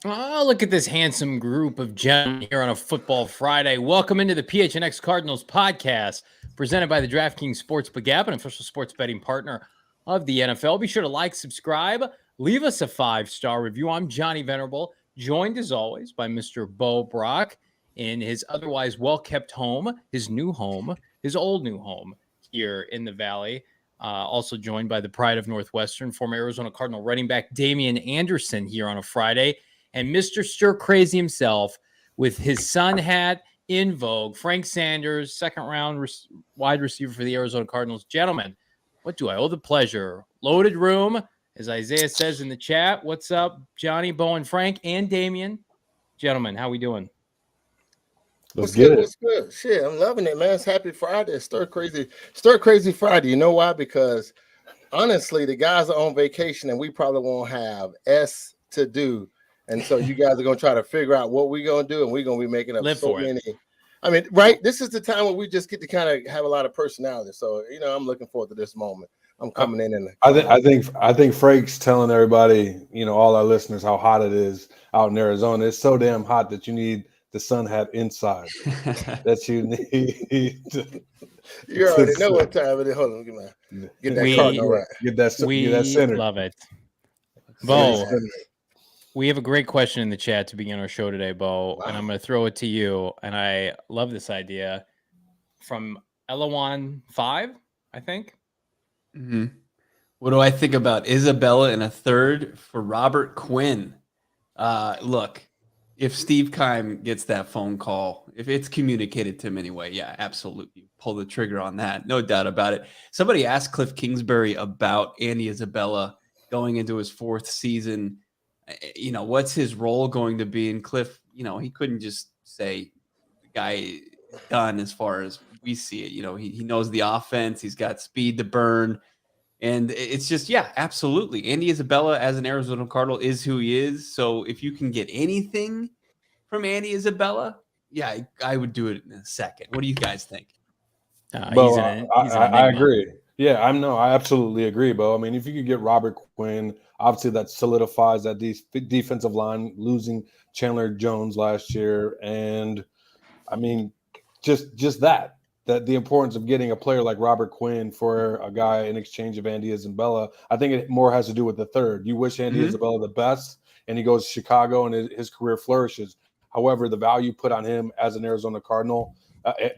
Oh, look at this handsome group of gentlemen here on a football Friday. Welcome into the PHNX Cardinals podcast, presented by the DraftKings Sportsbook app, an official sports betting partner of the NFL. Be sure to like, subscribe, leave us a 5-star review. I'm Johnny Venerable, joined as always by Mr. Bo Brock in his otherwise well-kept home, his new home, his old new home here in the Valley. Also joined by the pride of Northwestern, former Arizona Cardinal running back Damien Anderson here on a Friday. And Mr. Stir Crazy himself with his sun hat in vogue, Frank Sanders, second-round wide receiver for the Arizona Cardinals. Gentlemen, what do I owe the pleasure? Loaded room, as Isaiah says in the chat. What's up, Johnny, Bo, and Frank, and Damien? Gentlemen, how we doing? What's good? What's good? Shit, I'm loving it, man. It's Happy Friday. Stir Crazy Friday. You know why? Because honestly, the guys are on vacation, and we probably won't have S to do. And so you guys are going to try to figure out what we're going to do, and we're going to be making up many. I mean, right? This is the time where we just get to kind of have a lot of personality. So, I'm looking forward to this moment. I'm coming in. And I think Frank's telling everybody, all our listeners, how hot it is out in Arizona. It's so damn hot that you need the sun hat inside. That you need. You already know what time it is. Hold on, get that Cardinal right. Get that center. Love it, Bo. We have a great question in the chat to begin our show today, Bo, and I'm going to throw it to you. And I love this idea from Elawan5, I think. Mm-hmm. What do I think about Isabella in a third for Robert Quinn? Look, if Steve Keim gets that phone call, if it's communicated to him anyway, yeah, absolutely. Pull the trigger on that. No doubt about it. Somebody asked Cliff Kingsbury about Andy Isabella going into his fourth season. What's his role going to be? And Cliff, he couldn't just say the guy is done as far as we see it. He knows the offense. He's got speed to burn. And it's just, yeah, absolutely. Andy Isabella as an Arizona Cardinal is who he is. So if you can get anything from Andy Isabella, yeah, I would do it in a second. What do you guys think? I agree. Yeah, I absolutely agree, Bo. I mean, if you could get Robert Quinn, obviously that solidifies that defensive line, losing Chandler Jones last year. And I mean, just that the importance of getting a player like Robert Quinn for a guy in exchange of Andy Isabella, I think it more has to do with the third. You wish Andy Isabella the best, and he goes to Chicago and his career flourishes. However, the value put on him as an Arizona Cardinal,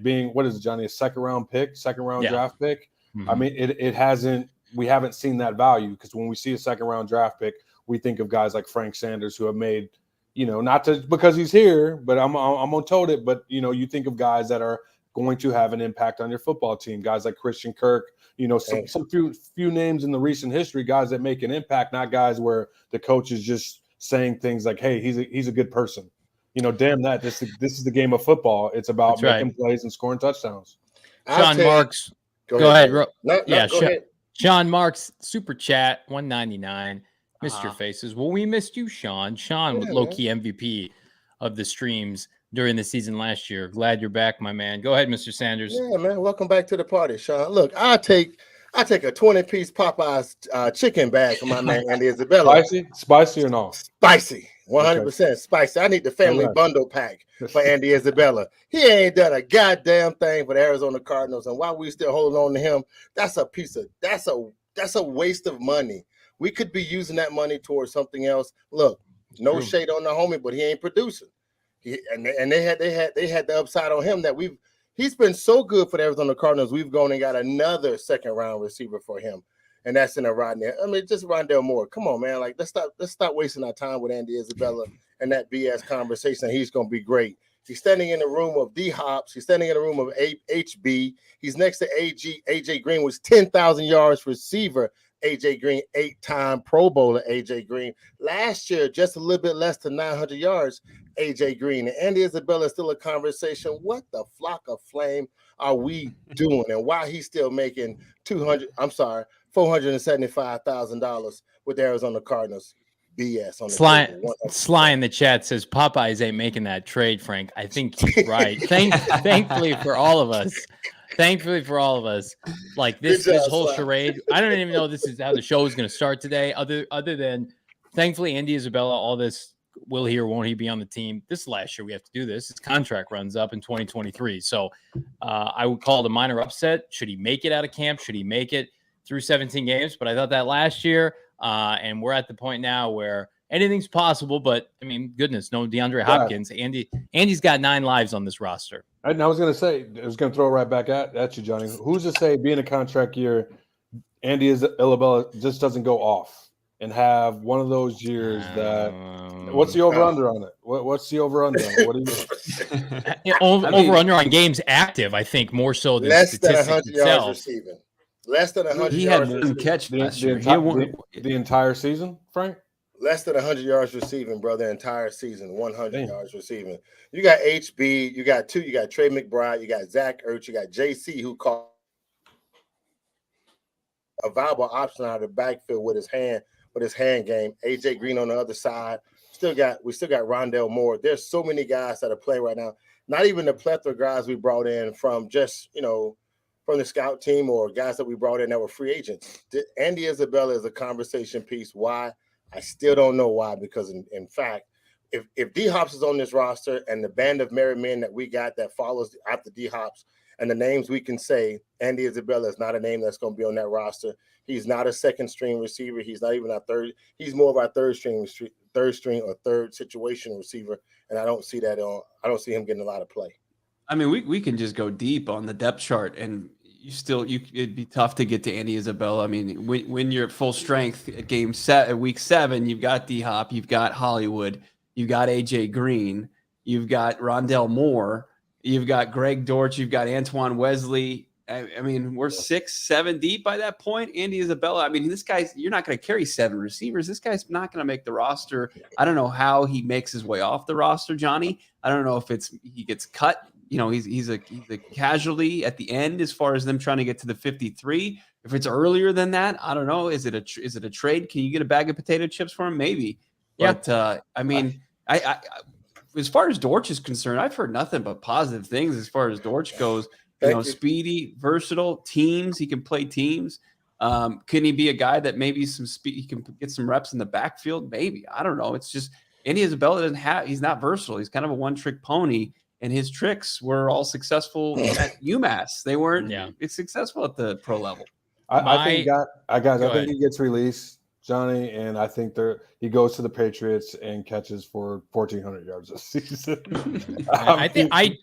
being, what is it, Johnny, a second round draft pick? Mm-hmm. I mean, we haven't seen that value, because when we see a second round draft pick, we think of guys like Frank Sanders who have made, not because he's here, but I'm on tote it, but you think of guys that are going to have an impact on your football team, guys like Christian Kirk, some few names in the recent history, guys that make an impact, not guys where the coach is just saying things like, hey, he's a good person. Damn that. This is the game of football. It's about making plays and scoring touchdowns. Sean Marks. Go ahead. Go ahead. Sean Marks, super chat, $1.99. Missed your faces. Well, we missed you, Sean. Sean, low-key MVP of the streams during the season last year. Glad you're back, my man. Go ahead, Mr. Sanders. Yeah, man. Welcome back to the party, Sean. Look, I take a 20-piece Popeye's chicken bag for my man Andy Isabella. Spicy or no? Spicy. 100% spicy. I need the family bundle pack for Andy Isabella. He ain't done a goddamn thing for the Arizona Cardinals, and while we still holding on to him, that's a waste of money. We could be using that money towards something else. Look, no shade on the homie, but he ain't producing. And they had the upside on him that he's been so good for the Arizona Cardinals. We've gone and got another second round receiver for him. And that's in a Rodney. I mean, just Rondell Moore. Come on, man. Like, let's stop wasting our time with Andy Isabella and that BS conversation. He's going to be great. He's standing in the room of D Hops. He's standing in the room of HB. He's next to AJ Green, was 10,000 yards receiver. AJ Green, 8-time Pro Bowler. AJ Green last year, just a little bit less than 900 yards. AJ Green and Andy Isabella is still a conversation. What the flock of flame are we doing, and why he's still making $475,000 with the Arizona Cardinals? BS on the Sly in the chat says Popeyes ain't making that trade, Frank. I think he's right. Thankfully for all of us. Like this whole charade. I don't even know this is how the show is going to start today. Other than thankfully Andy Isabella, all this will he or won't he be on the team? This last year we have to do this. His contract runs up in 2023. So I would call it a minor upset. Should he make it out of camp? Should he make it through 17 games? But I thought that last year, and we're at the point now where anything's possible. But, I mean, goodness, no DeAndre Hopkins. Andy's got 9 lives on this roster. And I was going to say, I was going to throw it right back at you, Johnny. Who's to say being a contract year, Andy Isabella just doesn't go off and have one of those years that what's the over-under on it? What's the over-under on it? What do you over-under on games active, I think, more so than less than 100 yards receiving. Less than 100 he yards had one catch last year. the entire season, Frank? Less than 100 yards receiving, bro, the entire season, 100 yards receiving. You got HB, you got Trey McBride, you got Zach Ertz, you got JC, who caught a viable option out of the backfield with his hand game. AJ Green on the other side. We still got Rondale Moore. There's so many guys that are playing right now. Not even the plethora of guys we brought in from just, from the scout team or guys that we brought in that were free agents. Andy Isabella is a conversation piece. Why? I still don't know why, because in fact, if D-Hops is on this roster and the band of merry men that we got that follows after D-Hops and the names we can say, Andy Isabella is not a name that's going to be on that roster. He's not a second string receiver. He's not even our third. He's more of our third string or third situation receiver. And I don't see that I don't see him getting a lot of play. I mean, we can just go deep on the depth chart, and it'd be tough to get to Andy Isabella. I mean, when you're at full strength at week 7, you've got D-Hop, you've got Hollywood, you've got AJ Green, you've got Rondale Moore, you've got Greg Dortch, you've got Antoine Wesley. I mean, we're 6-7 deep by that point. Andy Isabella, I mean, you're not going to carry 7 receivers. This guy's not going to make the roster. I don't know how he makes his way off the roster, Johnny. I don't know if he gets cut. He's a casualty at the end as far as them trying to get to the 53. If it's earlier than that, I don't know. Is it a trade? Can you get a bag of potato chips for him? Maybe. Yeah. But I mean, I as far as Dortch is concerned, I've heard nothing but positive things as far as Dortch goes. Speedy, versatile, teams. He can play teams. Can he be a guy that maybe he can get some reps in the backfield? Maybe. I don't know. It's just Andy Isabella he's not versatile. He's kind of a one-trick pony, and his tricks were all successful at UMass. They weren't successful at the pro level. I think he gets released, Johnny, and I think he goes to the Patriots and catches for 1,400 yards this season.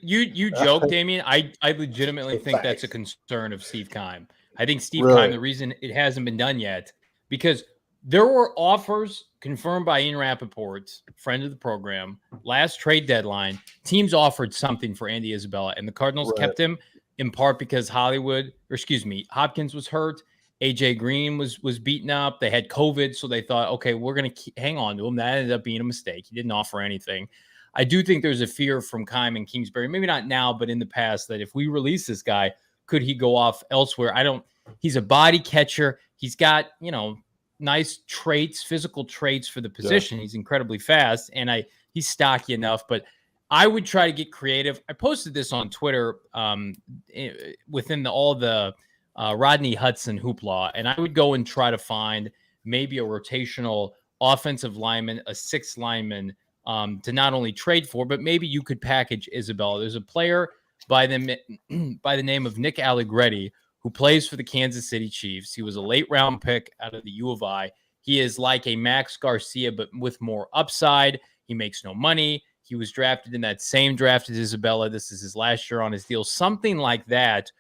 You joke, Damien. I legitimately think that's a concern of Steve Keim. I think Steve Keim, the reason it hasn't been done yet, because there were offers confirmed by Ian Rappaport, friend of the program, last trade deadline. Teams offered something for Andy Isabella, and the Cardinals kept him in part because Hopkins was hurt. AJ Green was beaten up. They had COVID, so they thought, okay, we're going to hang on to him. That ended up being a mistake. He didn't offer anything. I do think there's a fear from Keim and Kingsbury, maybe not now, but in the past, that if we release this guy, could he go off elsewhere? He's a body catcher. He's got, nice traits, physical traits for the position. Yeah. He's incredibly fast, and he's stocky enough, but I would try to get creative. I posted this on Twitter within all the Rodney Hudson hoopla, and I would go and try to find maybe a rotational offensive lineman, a 6th lineman to not only trade for, but maybe you could package Isabella. There's a player by the name of Nick Allegretti who plays for the Kansas City Chiefs. He was a late round pick out of the U of I. He is like a Max Garcia, but with more upside. He makes no money. He was drafted in that same draft as Isabella. This is his last year on his deal, something like that.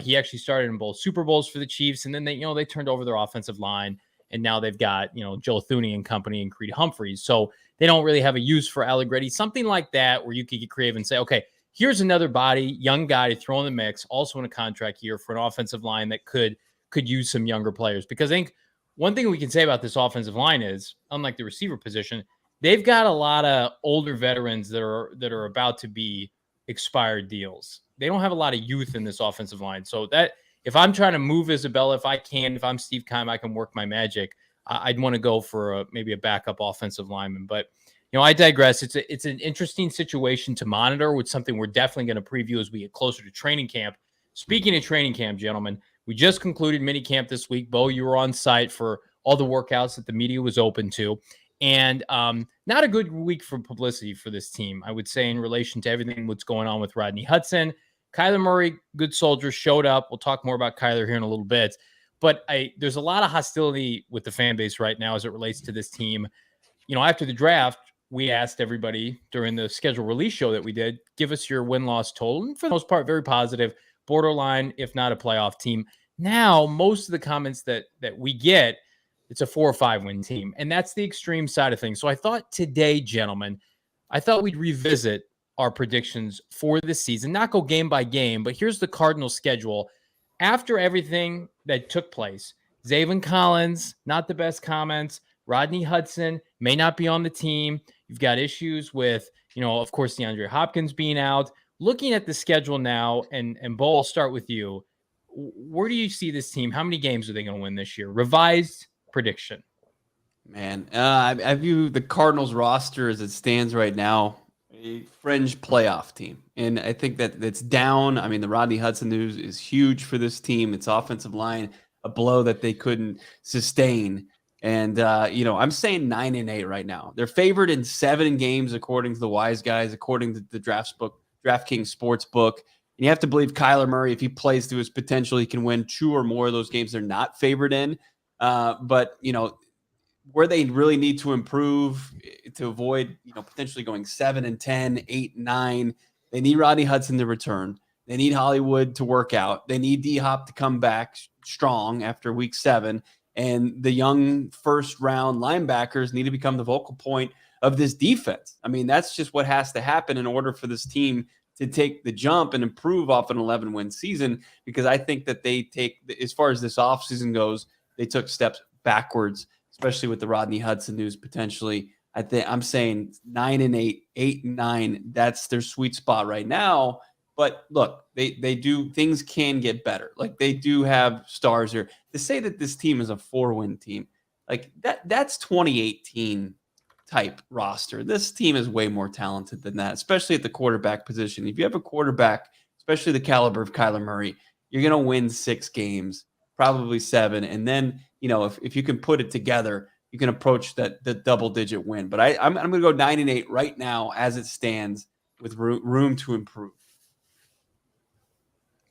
He actually started in both Super Bowls for the Chiefs, and then they turned over their offensive line, and now they've got Joe Thuney and company and Creed Humphreys. So they don't really have a use for Allegretti. Something like that where you could get creative and say, okay, here's another body, young guy to throw in the mix, also in a contract year for an offensive line that could use some younger players. Because I think one thing we can say about this offensive line is, unlike the receiver position, they've got a lot of older veterans that are about to be expired deals. They don't have a lot of youth in this offensive line. So that if I'm trying to move Isabella, if I'm Steve Keim, I can work my magic. I'd want to go for maybe a backup offensive lineman. But I digress. It's an interesting situation to monitor, with something we're definitely going to preview as we get closer to training camp. Speaking of training camp, gentlemen, we just concluded mini camp this week. Bo, you were on site for all the workouts that the media was open to. And not a good week for publicity for this team, I would say, in relation to everything what's going on with Rodney Hudson. Kyler Murray, good soldier, showed up. We'll talk more about Kyler here in a little bit. But there's a lot of hostility with the fan base right now as it relates to this team. After the draft, we asked everybody during the schedule release show that we did, give us your win-loss total. And for the most part, very positive, borderline, if not a playoff team. Now, most of the comments that we get, it's a 4 or 5 win team. And that's the extreme side of things. So I thought today, gentlemen, we'd revisit our predictions for this season, not go game by game, but here's the Cardinals schedule. After everything that took place, Zaven Collins, not the best comments. Rodney Hudson may not be on the team. You've got issues with, of course, DeAndre Hopkins being out. Looking at the schedule now, and Bo, I'll start with you. Where do you see this team? How many games are they going to win this year? Revised prediction. Man, I view the Cardinals roster as it stands right now a fringe playoff team. And I think that it's down. I mean, the Rodney Hudson news is huge for this team. It's offensive line, a blow that they couldn't sustain. And, I'm saying 9-8 right now. They're favored in 7 games, according to the wise guys, according to the DraftKings sports book. And you have to believe Kyler Murray, if he plays to his potential, he can win 2 or more of those games they're not favored in. But where they really need to improve to avoid, potentially going 7-10, 8-9, they need Rodney Hudson to return. They need Hollywood to work out. They need D-Hop to come back strong after week 7. And the young first-round linebackers need to become the vocal point of this defense. I mean, that's just what has to happen in order for this team to take the jump and improve off an 11-win season, because I think that they take, as far as this offseason goes, they took steps backwards, especially with the Rodney Hudson news potentially. I'm saying 9-8, 8-9. That's their sweet spot right now. But look, they do, things can get better. Like, they do have stars here. To say that this team is a 4-win team, like that's 2018 type roster. This team is way more talented than that, especially at the quarterback position. If you have a quarterback, especially the caliber of Kyler Murray, you're going to win 6 games, probably 7. And then, if you can put it together, you can approach the double-digit win. But I'm going to go 9-8 right now as it stands, with room to improve.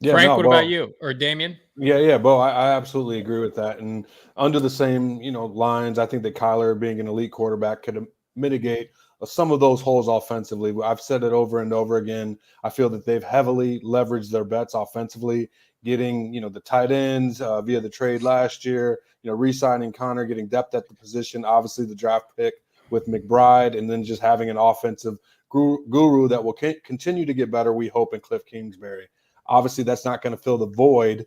Yeah, Frank, what about you? Or Damien? Yeah, Bo, I absolutely agree with that. And under the same, lines, I think that Kyler being an elite quarterback could mitigate some of those holes offensively. I've said it over and over again. I feel that they've heavily leveraged their bets offensively, getting, the tight ends via the trade last year, re-signing Connor, getting depth at the position, obviously the draft pick with McBride, and then just having an offensive guru that will continue to get better, we hope, in Cliff Kingsbury. Obviously, that's not going to fill the void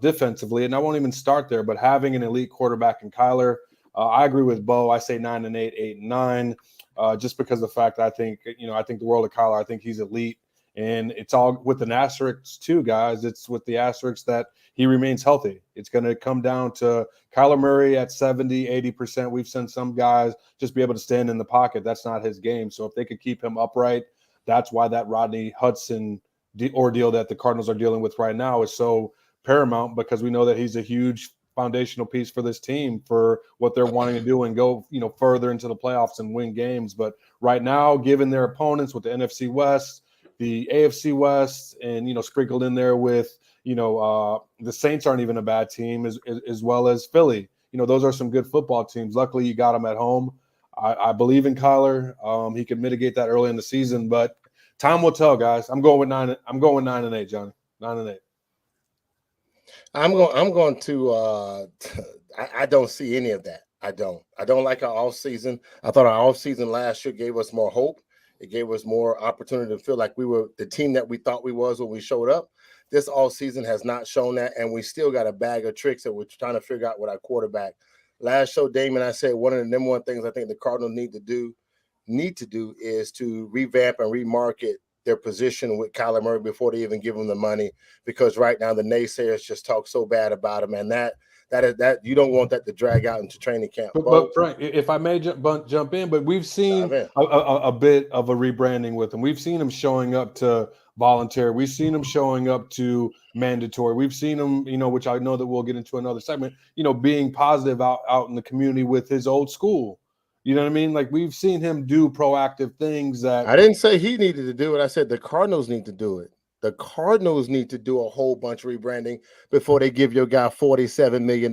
defensively, and I won't even start there. But having an elite quarterback in Kyler, I agree with Bo. I say 9-8, 8-9, just because of the fact that I think the world of Kyler. I think he's elite, and it's all with an asterisk too, guys. It's with the asterisk that he remains healthy. It's going to come down to Kyler Murray at 70, 80%. We've seen some guys just be able to stand in the pocket. That's not his game. So if they could keep him upright, that's why that Rodney Hudson ordeal that the Cardinals are dealing with right now is so paramount, because we know that he's a huge foundational piece for this team for what they're wanting to do and go, further into the playoffs and win games. But right now, given their opponents with the NFC West, the AFC West, and, sprinkled in there with, the Saints aren't even a bad team, as well as Philly. Those are some good football teams. Luckily, you got them at home. I believe in Kyler. He can mitigate that early in the season, but time will tell, guys. I'm going with 9. I'm going 9-8, Johnny. 9-8. I'm going to. I don't see any of that. I don't like our off season. I thought our off season last year gave us more hope. It gave us more opportunity to feel like we were the team that we thought we was when we showed up. This off season has not shown that, and we still got a bag of tricks that we're trying to figure out with our quarterback. Last show, Damien, I said one of the number one things I think the Cardinals need to do is to revamp and remarket their position with Kyler Murray before they even give him the money, because right now the naysayers just talk so bad about him, and that you don't want that to drag out into training camp. But Frank, if I may jump in, but we've seen a bit of a rebranding with him. We've seen him showing up to voluntary. We've seen him showing up to mandatory. We've seen him, which I know that we'll get into another segment, being positive out in the community with his old school. You know what I mean? Like we've seen him do proactive things that I didn't say he needed to do it. I said the Cardinals need to do it. The Cardinals need to do a whole bunch of rebranding before they give your guy $47 million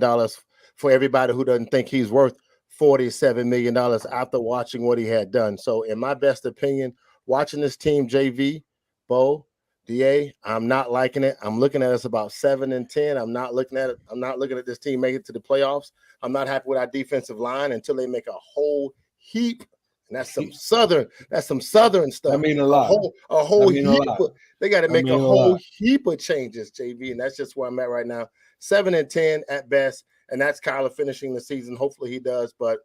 for everybody who doesn't think he's worth $47 million after watching what he had done. So in my best opinion, watching this team, JV, Bo, DA, I'm not liking it. I'm looking at us about 7-10. I'm not looking at it. I'm not looking at this team make it to the playoffs. I'm not happy with our defensive line until they make a whole heap. And that's some southern stuff. I mean a lot. A whole heap. They got to make a whole heap of changes, JV. And that's just where I'm at right now. 7-10 at best. And that's Kyler finishing the season. Hopefully he does. But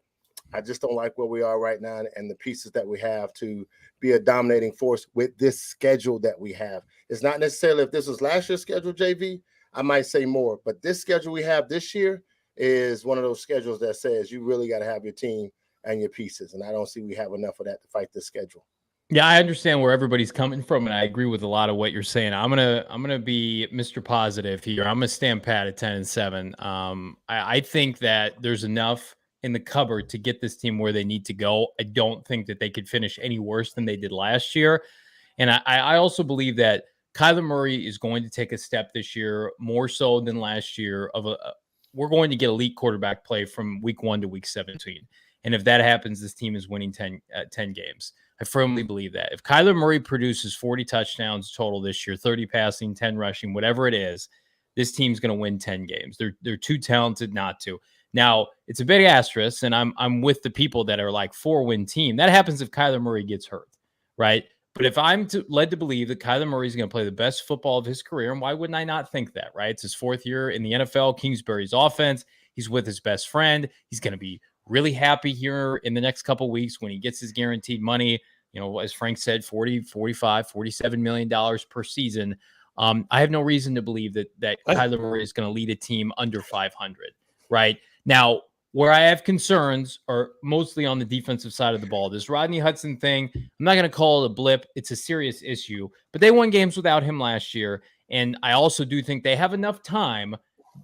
I just don't like where we are right now and the pieces that we have to be a dominating force with this schedule that we have. It's not necessarily if this was last year's schedule, JV, I might say more. But this schedule we have this year is one of those schedules that says you really got to have your team and your pieces. And I don't see we have enough of that to fight this schedule. Yeah, I understand where everybody's coming from, and I agree with a lot of what you're saying. I'm gonna be Mr. Positive here. I'm gonna stand pat at 10-7. I think that there's enough in the cupboard to get this team where they need to go. I don't think that they could finish any worse than they did last year. And I also believe that Kyler Murray is going to take a step this year, more so than last year. We're going to get elite quarterback play from week 1 to week 17. And if that happens, this team is winning 10 games. I firmly believe that. If Kyler Murray produces 40 touchdowns total this year, 30 passing, 10 rushing, whatever it is, this team's going to win 10 games. They're too talented not to. Now, it's a big asterisk, and I'm with the people that are like 4-win team. That happens if Kyler Murray gets hurt, right? But if I'm led to believe that Kyler Murray is going to play the best football of his career, and why wouldn't I not think that, right? It's his 4th year in the NFL, Kingsbury's offense. He's with his best friend. He's going to be really happy here in the next couple of weeks when he gets his guaranteed money. You know, as Frank said, 40, 45, $47 million per season. I have no reason to believe that Kyler Murray is going to lead a team under 500, right? Now, where I have concerns are mostly on the defensive side of the ball. This Rodney Hudson thing, I'm not going to call it a blip. It's a serious issue. But they won games without him last year. And I also do think they have enough time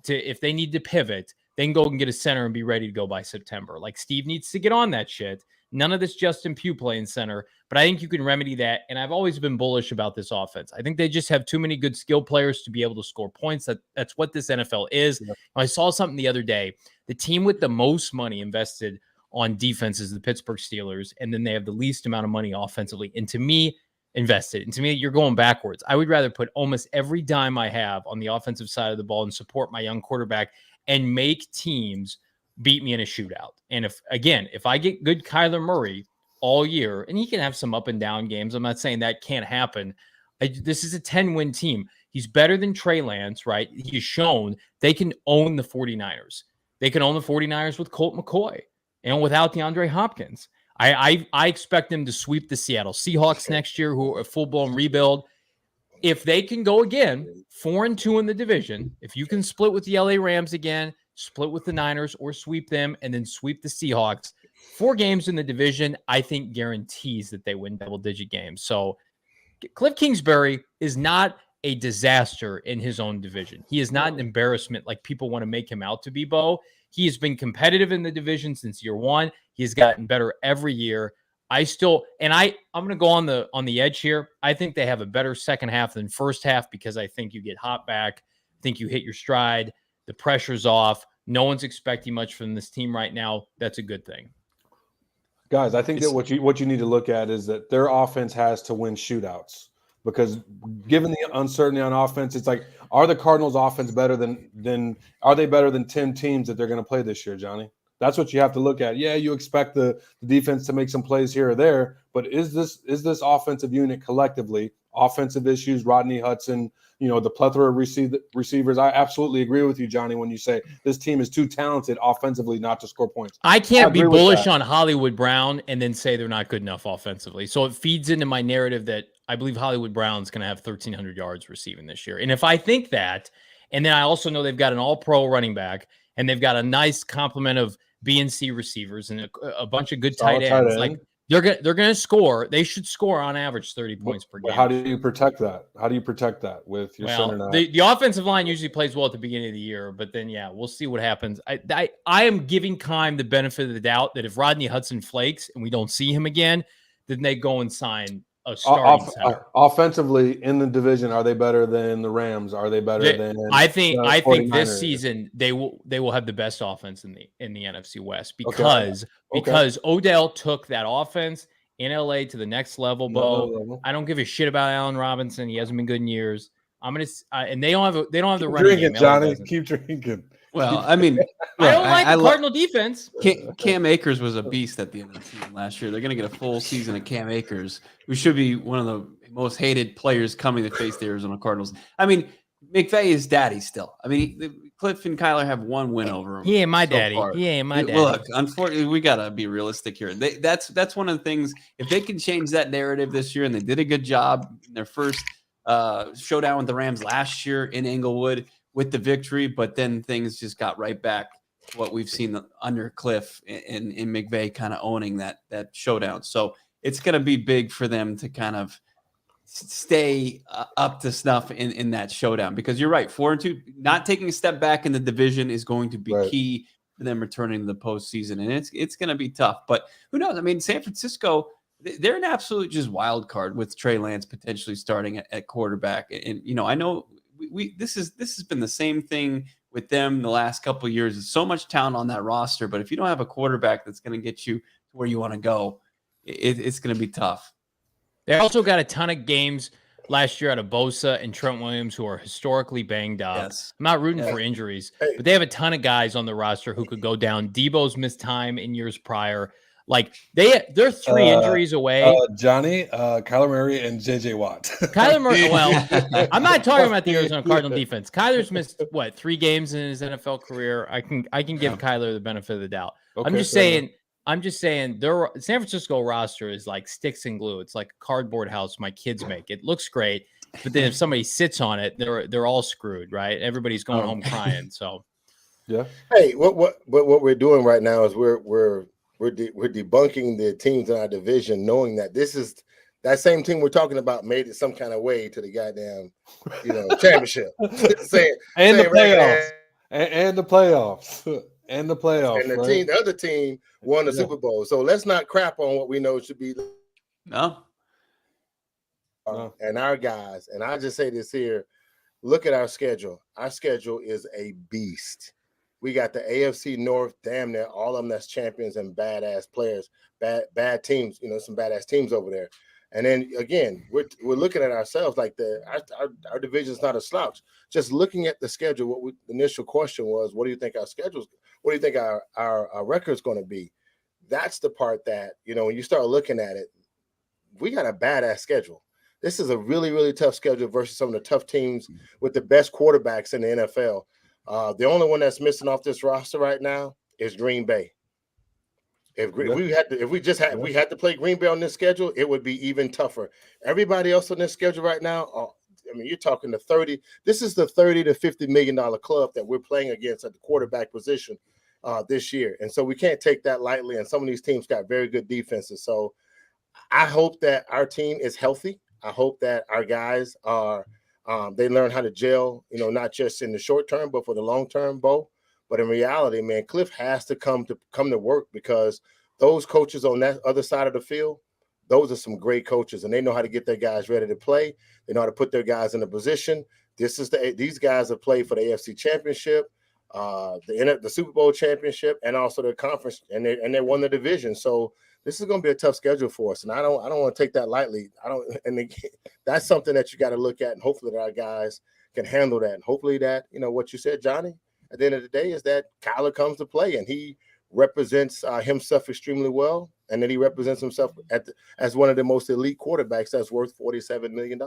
to, if they need to pivot, they can go and get a center and be ready to go by September. Like Steve needs to get on that shit. None of this Justin Pugh playing center, but I think you can remedy that. And I've always been bullish about this offense. I think they just have too many good skill players to be able to score points. That's what this NFL is. Yeah. I saw something the other day. The team with the most money invested on defense is the Pittsburgh Steelers, and then they have the least amount of money offensively. And to me, invested. And to me, you're going backwards. I would rather put almost every dime I have on the offensive side of the ball and support my young quarterback and make teams beat me in a shootout. And if I get good Kyler Murray all year, and he can have some up and down games, I'm not saying that can't happen. This is a 10-win team. He's better than Trey Lance, right? He's shown they can own the 49ers. They can own the 49ers with Colt McCoy and without DeAndre Hopkins. I expect them to sweep the Seattle Seahawks next year, who are a full-blown rebuild. If they can go again, 4-2 in the division, if you can split with the LA Rams again, split with the Niners or sweep them and then sweep the Seahawks, 4 games in the division, I think guarantees that they win double-digit games. So Cliff Kingsbury is not a disaster in his own division. He is not an embarrassment like people want to make him out to be, Bo. He has been competitive in the division since year 1. He has gotten better every year. I'm going to go on the edge here. I think they have a better second half than first half because I think you get hot back. I think you hit your stride. The pressure's off. No one's expecting much from this team right now. That's a good thing. Guys, I think that what you need to look at is that their offense has to win shootouts, because given the uncertainty on offense, it's like, are the Cardinals offense better than are they better than 10 teams that they're going to play this year, Johnny? That's what you have to look at. Yeah, you expect the defense to make some plays here or there, but is this offensive unit collectively, offensive issues, Rodney Hudson, the plethora of receivers? I absolutely agree with you, Johnny, when you say this team is too talented offensively not to score points. I can't be bullish on Hollywood Brown and then say they're not good enough offensively. So it feeds into my narrative that I believe Hollywood Brown's going to have 1,300 yards receiving this year. And if I think that, and then I also know they've got an all-pro running back, and they've got a nice complement of B and C receivers and a bunch of good tight ends. Like They're gonna score. They should score on average 30 points per game. How do you protect that? How do you protect that with your center now? The offensive line usually plays well at the beginning of the year, but then we'll see what happens. I am giving Keim the benefit of the doubt that if Rodney Hudson flakes and we don't see him again, then they go and sign a starting center. Offensively in the division, are they better than the Rams? Are they better than? I think this season they will have the best offense in the NFC West because Odell took that offense in LA to the next level. Bo, I don't give a shit about Allen Robinson. He hasn't been good in years. I'm gonna and they don't have the running game. Johnny, keep drinking. Well, I mean, I don't like the Cardinal defense. Cam Akers was a beast at the end of the season last year. They're going to get a full season of Cam Akers, who should be one of the most hated players coming to face the Arizona Cardinals. I mean, McVay is daddy still. I mean, Cliff and Kyler have one win over him. He ain't my daddy. He ain't my daddy. Look, unfortunately, we got to be realistic here. That's one of the things. If they can change that narrative this year, and they did a good job in their first showdown with the Rams last year in Inglewood with the victory, but then things just got right back to what we've seen under Cliff and McVay kind of owning that showdown. So it's going to be big for them to kind of stay up to snuff in that showdown, because you're right, 4-2, not taking a step back in the division is going to be key for them returning to the postseason, and it's going to be tough. But who knows? I mean, San Francisco, they're an absolute just wild card with Trey Lance potentially starting at quarterback, and I know. This has been the same thing with them the last couple of years. There's so much talent on that roster, but if you don't have a quarterback that's going to get you to where you want to go, it's going to be tough. They also got a ton of games last year out of Bosa and Trent Williams, who are historically banged up. Yes. I'm not rooting for injuries, but they have a ton of guys on the roster who could go down. Debo's missed time in years prior. Like they're 3 injuries away. Johnny, Kyler Murray, and JJ Watt. Kyler Murray. Well, I'm not talking about the Arizona Cardinal defense. Kyler's missed 3 games in his NFL career. I can give Kyler the benefit of the doubt. Okay, I'm just saying their San Francisco roster is like sticks and glue. It's like a cardboard house my kids make. It looks great, but then if somebody sits on it, they're all screwed, right? Everybody's going home crying. So yeah. Hey, what we're doing right now is we're debunking the teams in our division, knowing that this is that same team we're talking about made it some kind of way to the goddamn, championship. the playoffs. And the playoffs. And the playoffs. And the other team won the Super Bowl. So let's not crap on what we know should be. No. And our guys, and I just say this here, look at our schedule. Our schedule is a beast. We got the AFC North, damn near all of them that's champions and badass players, bad teams, some badass teams over there. And then again, we're looking at ourselves like our division's not a slouch. Just looking at the schedule, the initial question was, what do you think our schedule's? What do you think our record's going to be? That's the part that when you start looking at it, we got a badass schedule. This is a really, really tough schedule versus some of the tough teams with the best quarterbacks in the NFL. The only one that's missing off this roster right now is Green Bay. If we had to play Green Bay on this schedule, it would be even tougher. Everybody else on this schedule right now, you're talking the 30. This is the $30 to $50 million club that we're playing against at the quarterback position this year, and so we can't take that lightly. And some of these teams got very good defenses. So I hope that our team is healthy. I hope that our guys are. They learn how to gel, not just in the short term, but for the long term, Bo. But in reality, man, Cliff has to come to work, because those coaches on that other side of the field, those are some great coaches, and they know how to get their guys ready to play. They know how to put their guys in a position. These guys have played for the AFC Championship, the Super Bowl championship, and also the conference, and they won the division. So this is going to be a tough schedule for us, and I don't want to take that lightly. That's something that you got to look at, and hopefully that our guys can handle that. And hopefully that what you said, Johnny, at the end of the day, is that Kyler comes to play and he represents himself extremely well, and then he represents himself as one of the most elite quarterbacks that's worth $47 million.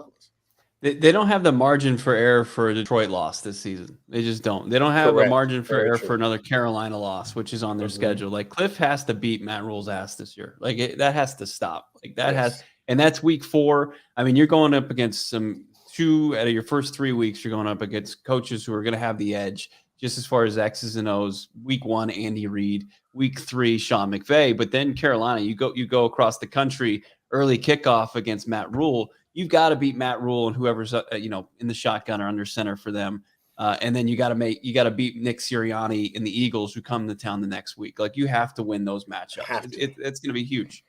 They don't have the margin for error for a Detroit loss this season. They just don't. They don't have a margin for error for another Carolina loss, which is on their schedule. Like Cliff has to beat Matt Rule's ass this year. Like that has to stop. Like that and that's week 4. I mean, you're going up against 2 out of your first 3 weeks. You're going up against coaches who are going to have the edge just as far as X's and O's. Week 1, Andy Reid. week 3 Sean McVay. But then Carolina, you go across the country, early kickoff against Matt Rule. You've got to beat Matt Rule and whoever's in the shotgun or under center for them. And then you got to beat Nick Sirianni and the Eagles who come to town the next week. Like, you have to win those matchups. It's going to be huge.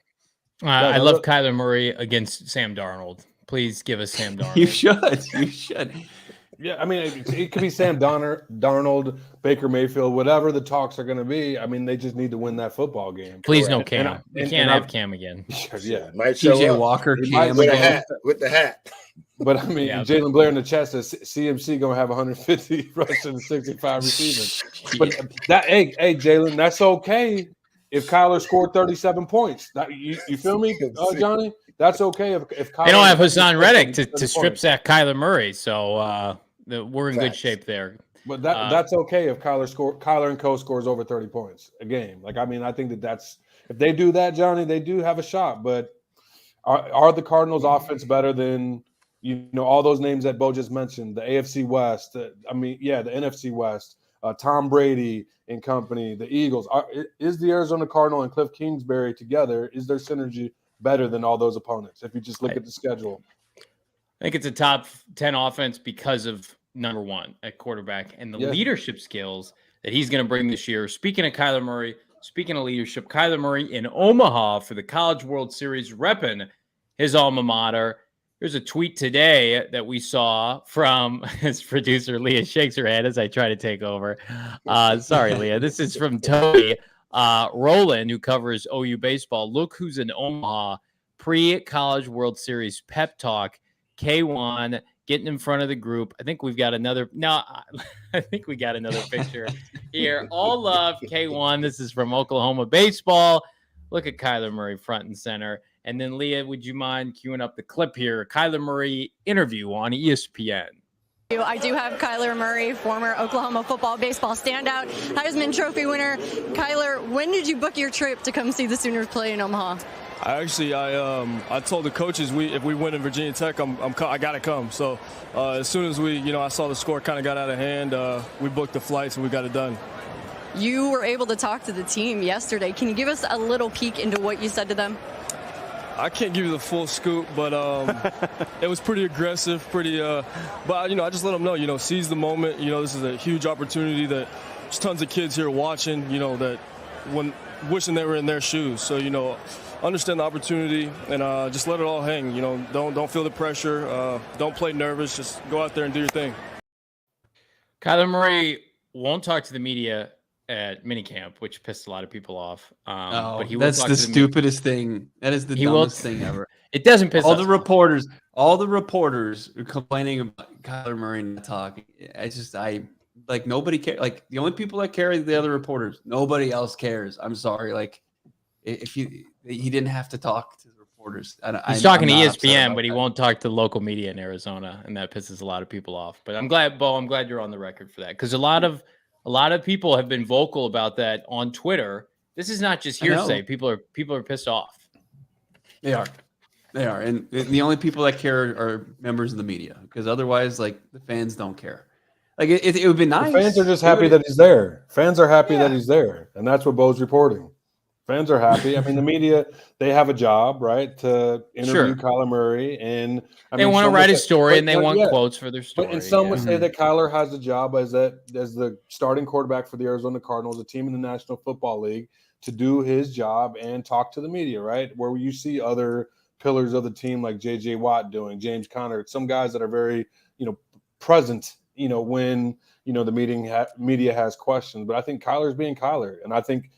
I love Kyler Murray against Sam Darnold. Please give us Sam Darnold. You should. Yeah, I mean, it could be Sam Darnold, Baker Mayfield, whatever the talks are going to be. I mean, they just need to win that football game. Please, no Cam. You can't have Cam again. Yeah, TJ Walker, Cam with the hat. But I mean, Jalen Blair in the chat says CMC going to have 150 rushing and 65 receiving. But hey, Jalen, that's okay if Kyler scored 37 points. You feel me, Johnny? That's okay if Kyler. They don't have Hassan Reddick to strip sack Kyler Murray, so we're in good shape there. But that's okay if Kyler and Co scores over 30 points a game. Like, I mean, I think that's if they do that, Johnny, they do have a shot. But are the Cardinals' offense better than all those names that Bo just mentioned? The AFC West, the NFC West, Tom Brady and company, the Eagles. Is the Arizona Cardinal and Cliff Kingsbury together? Is their synergy better than all those opponents if you just look at the schedule? I think it's a top 10 offense because of number 1 at quarterback and the leadership skills that he's going to bring this year. Speaking of Kyler Murray, speaking of leadership, Kyler Murray in Omaha for the College World Series, repping his alma mater. Here's a tweet today that we saw from his producer, Leah shakes her head as I try to take over. Sorry, Leah. This is from Tony Rowland, who covers OU baseball. Look who's in Omaha. Pre-College World Series pep talk. K1 getting in front of the group. I think we got another picture here. All love, K1. This is from Oklahoma baseball. Look at Kyler Murray front and center. And then, Leah, would you mind queuing up the clip here? Kyler Murray interview on ESPN. I do have Kyler Murray, former Oklahoma football baseball standout, Heisman Trophy winner. Kyler, when did you book your trip to come see the Sooners play in Omaha? I told the coaches if we win in Virginia Tech, I got to come. So as soon as I saw the score kind of got out of hand, we booked the flights and we got it done. You were able to talk to the team yesterday. Can you give us a little peek into what you said to them? I can't give you the full scoop, but it was pretty aggressive, but I just let them know, seize the moment. This is a huge opportunity that there's tons of kids here watching, that when wishing they were in their shoes. So, understand the opportunity and just let it all hang. Don't feel the pressure. Don't play nervous. Just go out there and do your thing. Kyler Murray won't talk to the media at minicamp, which pissed a lot of people off. But he that's the stupidest thing. That is the dumbest thing ever. It doesn't piss all the reporters. All the reporters are complaining about Kyler Murray not talking. Nobody cares. Like, the only people that care are the other reporters. Nobody else cares. I'm sorry. Like, if he didn't have to talk to the reporters. He's talking to ESPN, but he won't talk to local media in Arizona, and that pisses a lot of people off. But I'm glad, Bo. I'm glad you're on the record for that, because a lot of people have been vocal about that on Twitter. This is not just hearsay. People are pissed off. They are, and the only people that care are members of the media, because otherwise, like, the fans don't care. Like, it would be nice. The fans are just happy that he's there. Fans are happy that he's there, and that's what Bo's reporting. Fans are happy. I mean, the media, they have a job, right, to interview Kyler Murray, and they want to write a story, and they want quotes for their story. And some would say that Kyler has a job as the starting quarterback for the Arizona Cardinals, a team in the National Football League, to do his job and talk to the media, right? Where you see other pillars of the team like J.J. Watt doing, James Conner, some guys that are very, present, when the media has questions. But I think Kyler's being Kyler, and I think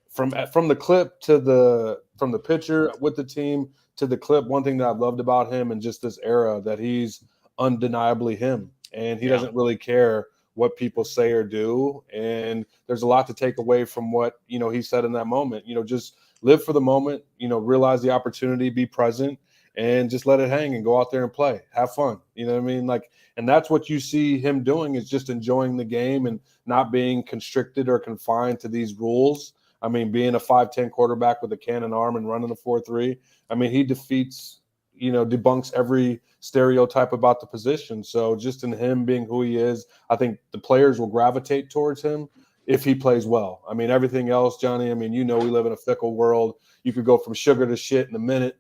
from the clip from the picture with the team to the clip, one thing that I've loved about him and just this era, that he's undeniably him, and he doesn't really care what people say or do. And there's a lot to take away from what he said in that moment. Just live for the moment. Realize the opportunity, be present, and just let it hang and go out there and play, have fun. You know what I mean? Like, and that's what you see him doing, is just enjoying the game and not being constricted or confined to these rules. I mean, being a 5'10" quarterback with a cannon arm and running a 4.3, I mean, he debunks every stereotype about the position. So just in him being who he is, I think the players will gravitate towards him. if he plays well. I mean, everything else, Johnny, I mean, we live in a fickle world. You could go from sugar to shit in a minute.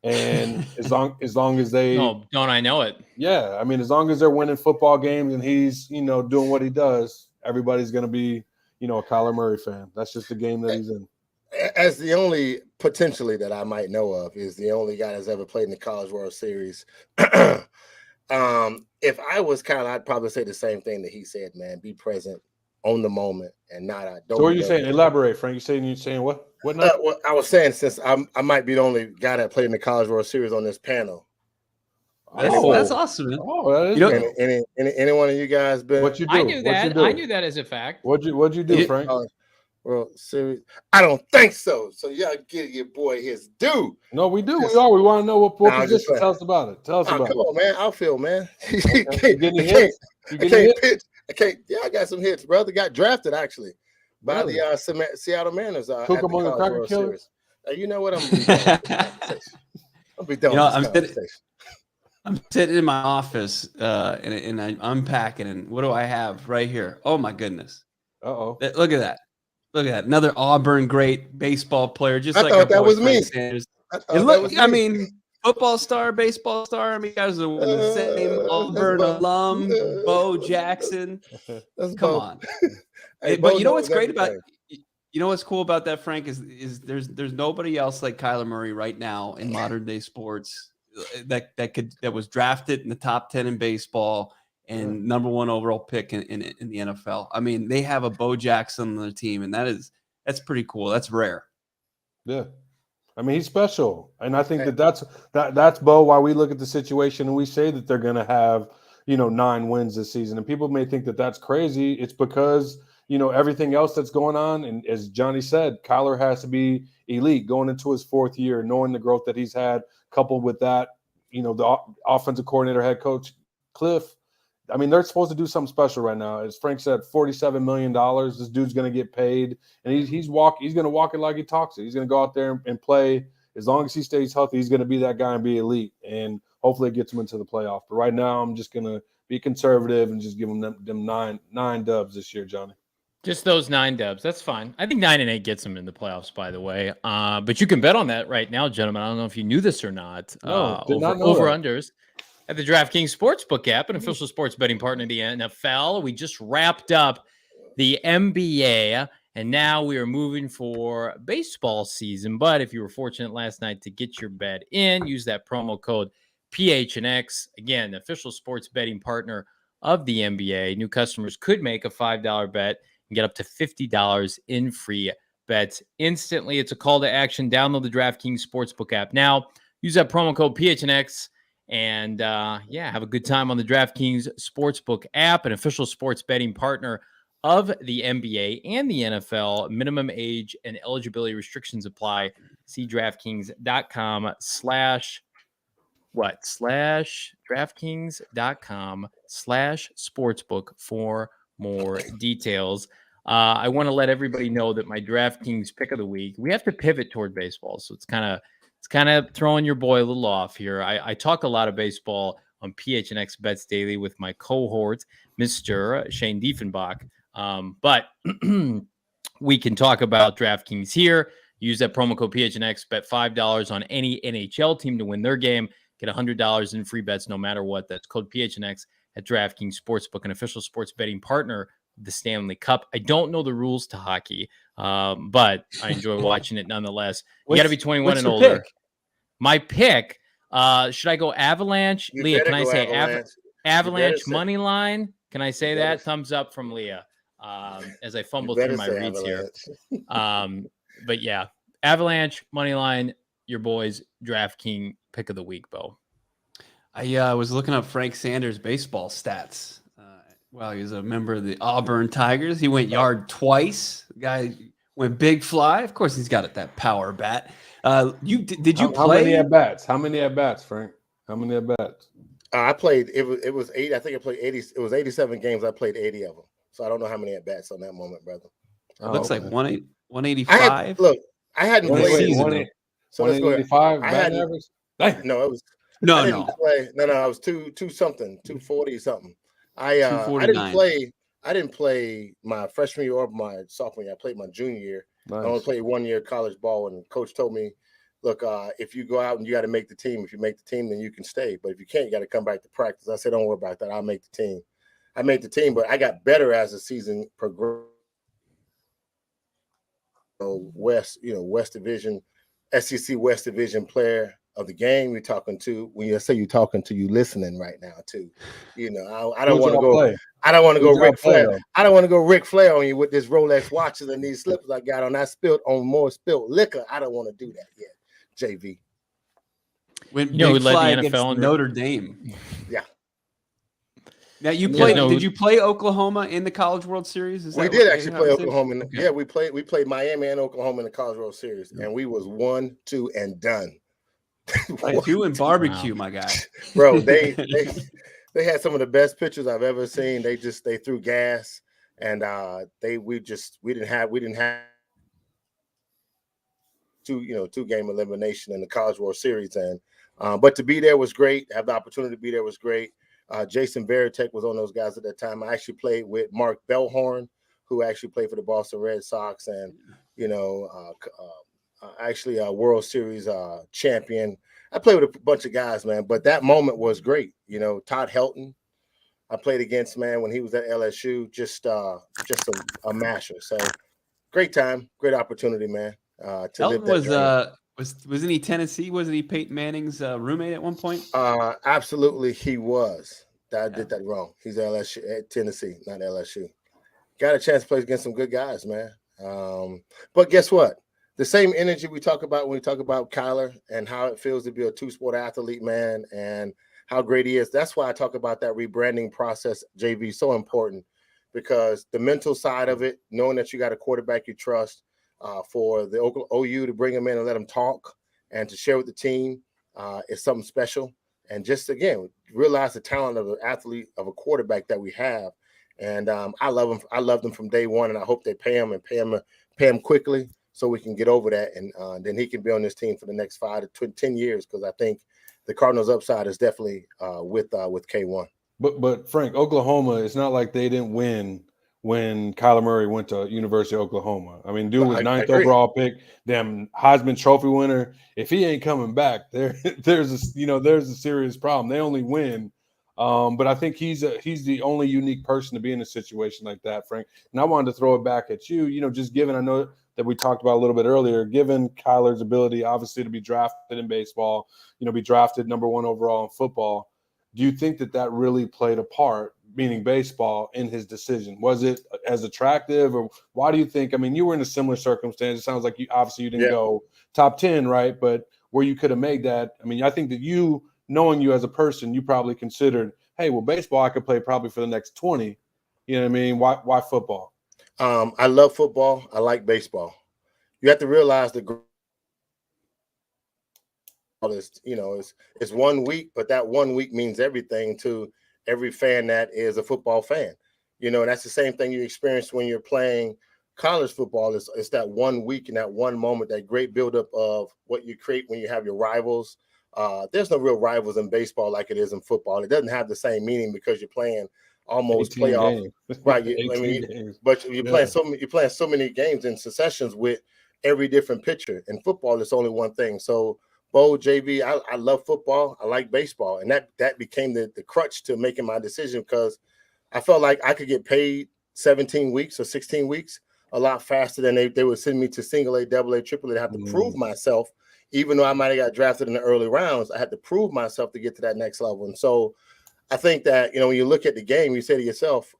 And as long as they don't I know it? Yeah, I mean, as long as they're winning football games and he's, doing what he does, everybody's going to be, a Kyler Murray fan. That's just the game that he's in. As the only potentially that I might know of is the only guy that's ever played in the College World Series. If I was Kyler, I'd probably say the same thing that he said, man. Be present on the moment and not. So what are you saying? Elaborate, Frank. You're saying what? What not? Well, I was saying since I might be the only guy that played in the College World Series on this panel. That's awesome. Man. Oh, that is any one of you guys been? What you do? I knew that. I knew that as a fact. What'd you do, Frank? World Series? I don't think so. So y'all give your boy his due. No, we do. We want to know what position. Tell us about it. Tell us about it. Come on, man. Outfield, man. I can't. Yeah, I got some hits, brother. Got drafted actually by the Seattle Mariners. At the College World Series. You know what? I'm gonna be done with this conversation. I'm sitting in my office and I'm unpacking, and what do I have right here? Oh my goodness! Uh-oh! Look at that! Look at that! Another Auburn great baseball player, just I thought that was me. I mean, football star, baseball star. I mean, you guys are the same Auburn alum, Bo Jackson. Come on! Hey, but you know what's great about what's cool about that, Frank, is there's nobody else like Kyler Murray right now in modern day sports that was drafted in the top 10 in baseball and number 1 overall pick in the NFL. I mean, they have a Bo Jackson on their team, and that's pretty cool. That's rare. Yeah. I mean, he's special. And I think that's Bo, why we look at the situation and we say that they're going to have, 9 wins this season. And people may think that that's crazy. It's because, everything else that's going on. And as Johnny said, Kyler has to be elite going into his 4th year, knowing the growth that he's had, coupled with that, the offensive coordinator, head coach, Cliff. I mean, they're supposed to do something special right now. As Frank said, $47 million. This dude's going to get paid, and he's going to walk it like he talks it. He's going to go out there and play. As long as he stays healthy, he's going to be that guy and be elite, and hopefully it gets him into the playoff. But right now, I'm just going to be conservative and just give them nine dubs this year, Johnny. Just those 9 dubs. That's fine. I think 9-8 gets them in the playoffs, by the way. But you can bet on that right now, gentlemen. I don't know if you knew this or not. No, over-unders at the DraftKings Sportsbook app, an official sports betting partner of the NFL. We just wrapped up the NBA, and now we are moving for baseball season. But if you were fortunate last night to get your bet in, use that promo code PHNX. Again, the official sports betting partner of the NBA. New customers could make a $5 bet and get up to $50 in free bets instantly. It's a call to action. Download the DraftKings Sportsbook app now. Use that promo code PHNX and have a good time on the DraftKings Sportsbook app, an official sports betting partner of the NBA and the NFL. Minimum age and eligibility restrictions apply. See DraftKings.com/DraftKings.com/sportsbook for more details. I want to let everybody know that my DraftKings pick of the week, we have to pivot toward baseball. So it's kind of throwing your boy a little off here. I talk a lot of baseball on PHNX Bets Daily with my cohort, Mr. Shane Diefenbach. But we can talk about DraftKings here. Use that promo code PHNX, bet $5 on any NHL team to win their game. Get $100 in free bets no matter what. That's code PHNX at DraftKings Sportsbook, an official sports betting partner of the Stanley Cup. I don't know the rules to hockey, but I enjoy watching it nonetheless. You got to be 21 and older. Pick? My pick, should I go Avalanche? Leah, can I say Avalanche money line? Can I say that? Thumbs up from Leah as I fumble through my reads here. But yeah, Avalanche money line, your boys DraftKings pick of the week, Bo. I was looking up Frank Sanders' baseball stats. He was a member of the Auburn Tigers. He went yard twice. The guy went big fly. Of course, he's got that power bat. Did you play? How many at bats? How many at bats, Frank? How many at bats? I played. It was 8. I think I played 80. It was 87 games. I played 80 of them. So I don't know how many at bats on that moment, brother. It looks like 185. I hadn't played season. So 185. No, it was no. I was 240 something. I didn't play. I didn't play my freshman year or my sophomore year. I played my junior year. Nice. I only played 1 year college ball, and coach told me, look, if you go out and you got to make the team, if you make the team, then you can stay. But if you can't, you got to come back to practice. I said, don't worry about that. I'll make the team. I made the team, but I got better as the season progressed. West Division, SEC West Division player of the game. You're talking to, when you say you're talking to, you listening right now too. I don't want to go. I don't want to go Ric Flair. I don't want to go Ric Flair on you with this Rolex watches and these slippers I got on. I spilled on more spilled liquor. I don't want to do that yet, JV. When we led the NFL Notre Dame. Yeah. Now you played. Did you play Oklahoma in the College World Series? We did actually play Oklahoma. Okay. Yeah, we played Miami and Oklahoma in the College World Series, and we was 1, 2, and done. 2 and barbecue, my guy. Bro, they had some of the best pitchers I've ever seen. They threw gas, and we didn't have 2-game elimination in the College World Series, and but to be there was great. Have the opportunity to be there was great. Jason Varitek was on those guys at that time. I actually played with Mark Bellhorn, who actually played for the Boston Red Sox, and actually a World Series champion. I played with a bunch of guys, man. But that moment was great. Todd Helton, I played against, man, when he was at LSU. Just a masher. So great time, great opportunity, man. Helton wasn't he Tennessee? Wasn't he Peyton Manning's roommate at one point? Absolutely, he was. I did that wrong. He's LSU at Tennessee, not LSU. Got a chance to play against some good guys, man. But guess what? The same energy we talk about when we talk about Kyler and how it feels to be a two-sport athlete, man, and how great he is. That's why I talk about that rebranding process, JV, so important, because the mental side of it, knowing that you got a quarterback you trust, for the OU to bring him in and let him talk and to share with the team is something special. And just, again, realize the talent of an athlete, of a quarterback that we have. And I love him. I loved him from day one, and I hope they pay him quickly so we can get over that. And then he can be on this team for the next 5 to 10 years, because I think the Cardinals' upside is definitely with K1. But Frank, Oklahoma, it's not like they didn't win when Kyler Murray went to University of Oklahoma. I mean, dude was 9th overall pick, damn Heisman Trophy winner. If he ain't coming back, there's a serious problem. They only win, but I think he's the only unique person to be in a situation like that, Frank. And I wanted to throw it back at you. Just given, I know that we talked about a little bit earlier, given Kyler's ability, obviously, to be drafted in baseball, be drafted number 1 overall in football. Do you think that really played a part, meaning baseball, in his decision? Was it as attractive, or why do you think? I mean, you were in a similar circumstance. It sounds like you didn't go top 10, right? But where you could have made that. I mean, I think that you, knowing you as a person, you probably considered, hey, well, baseball I could play probably for the next 20. You know what I mean? Why football? I love football. I like baseball. You have to realize it's 1 week, but that 1 week means everything to every fan that is a football fan. And that's the same thing you experience when you're playing college football. It's that 1 week and that one moment, that great buildup of what you create when you have your rivals. There's no real rivals in baseball like it is in football. It doesn't have the same meaning because you're playing almost playoff, right? But you're playing so many games in successions with every different pitcher. In football, it's only one thing. So, Bo, JV, I love football. I like baseball. And that became the crutch to making my decision, because I felt like I could get paid 17 weeks or 16 weeks a lot faster than they would send me to single A, double A, triple A. I have to prove myself. Even though I might have got drafted in the early rounds, I had to prove myself to get to that next level. And so I think that, when you look at the game, you say to yourself,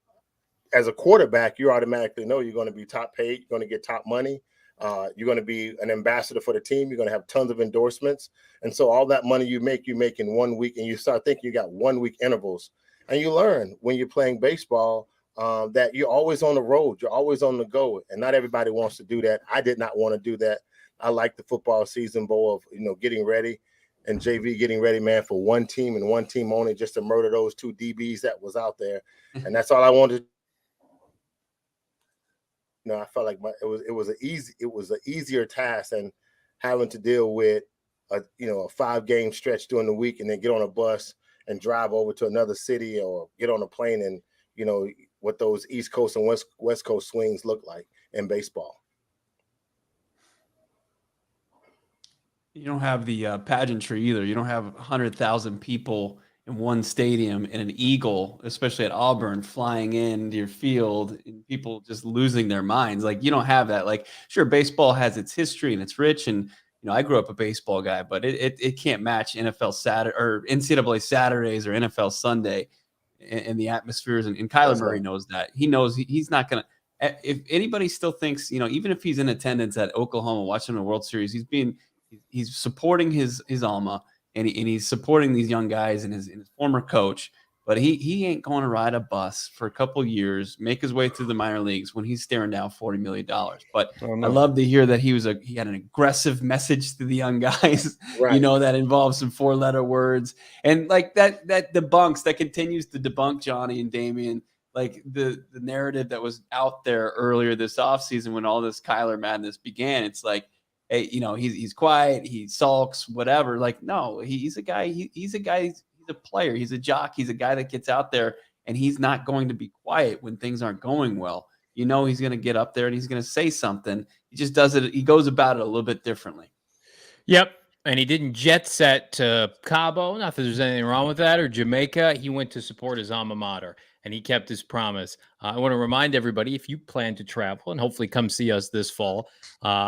as a quarterback, you automatically know you're going to be top paid, you're going to get top money. You're going to be an ambassador for the team. You're going to have tons of endorsements. And so all that money you make in 1 week, and you start thinking you got 1 week intervals. And you learn when you're playing baseball that you're always on the road. You're always on the go. And not everybody wants to do that. I did not want to do that. I like the football season, Bo, of, getting ready, and JV getting ready, man, for one team and one team only, just to murder those 2 DBs that was out there. And that's all I wanted. I felt like it was an easier task than having to deal with a 5-game stretch during the week and then get on a bus and drive over to another city or get on a plane and what those East Coast and West Coast swings look like in baseball. You don't have the pageantry either. You don't have 100,000 people in one stadium and an eagle, especially at Auburn, flying into your field and people just losing their minds. Like, you don't have that. Like, sure, baseball has its history and it's rich. And, I grew up a baseball guy, but it can't match NFL Saturday or NCAA Saturdays or NFL Sunday and the atmospheres. And Kyler Murray knows that. He knows he's not going to, if anybody still thinks, even if he's in attendance at Oklahoma watching the World Series, he's supporting his alma and he's supporting these young guys and his former coach, but he ain't going to ride a bus for a couple of years, make his way through the minor leagues when he's staring down $40 million. But I love to hear that he had an aggressive message to the young guys, right. That involves some 4-letter words and like that continues to debunk Johnny and Damien. Like the narrative that was out there earlier this offseason when all this Kyler madness began, it's like, hey, he's quiet, he sulks, whatever. Like, no, he's a guy, he's a player, he's a jock, he's a guy that gets out there and he's not going to be quiet when things aren't going well. He's going to get up there and he's going to say something. He just does it. He goes about it a little bit differently. Yep. And he didn't jet set to Cabo. Not that there's anything wrong with that, or Jamaica. He went to support his alma mater, and he kept his promise. I want to remind everybody, if you plan to travel and hopefully come see us this fall,